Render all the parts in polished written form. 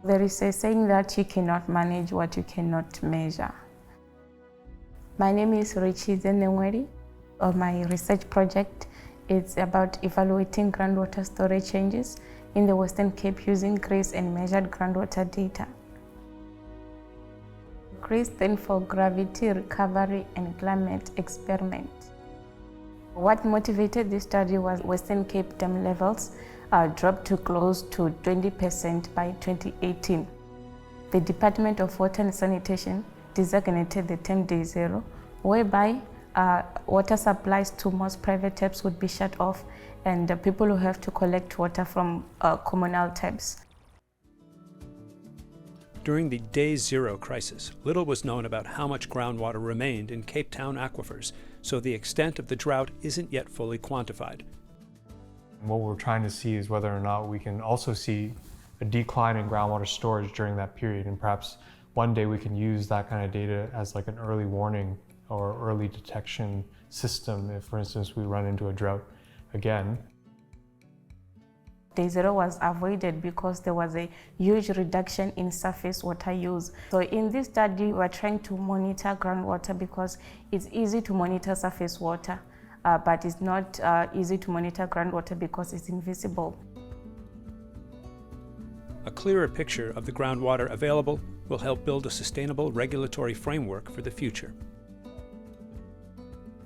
There is a saying that you cannot manage what you cannot measure. My name is Ritshidze Nenweli. My research project is about evaluating groundwater storage changes in the Western Cape using GRACE and measured groundwater data. GRACE stands for Gravity, Recovery and Climate Experiment. What motivated this study was Western Cape dam levels dropped to close to 20% by 2018. The Department of Water and Sanitation designated the term Day Zero, whereby water supplies to most private taps would be shut off and the people who have to collect water from communal taps. During the Day Zero crisis, little was known about how much groundwater remained in Capetown aquifers, so the extent of the drought isn't yet fully quantified. What we're trying to see is whether or not we can also see a decline in groundwater storage during that period, and perhaps one day we can use that kind of data as like an early warning or early detection system if, for instance, we run into a drought again. Day Zero was avoided because there was a huge reduction in surface water use. So in this study, we're trying to monitor groundwater because it's easy to monitor surface water, but it's not easy to monitor groundwater because it's invisible. A clearer picture of the groundwater available will help build a sustainable regulatory framework for the future.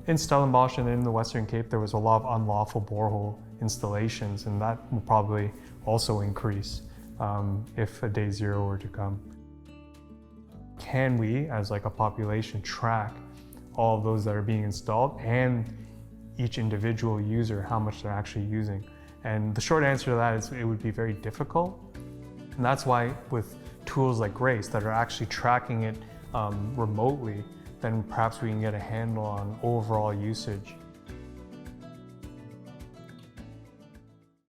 In Stellenbosch and in the Western Cape, there was a lot of unlawful borehole installations, and that will probably also increase if a Day Zero were to come. Can we, as like a population, track all of those that are being installed and each individual user, how much they're actually using? And the short answer to that is it would be very difficult. And that's why with tools like GRACE that are actually tracking it remotely, then perhaps we can get a handle on overall usage.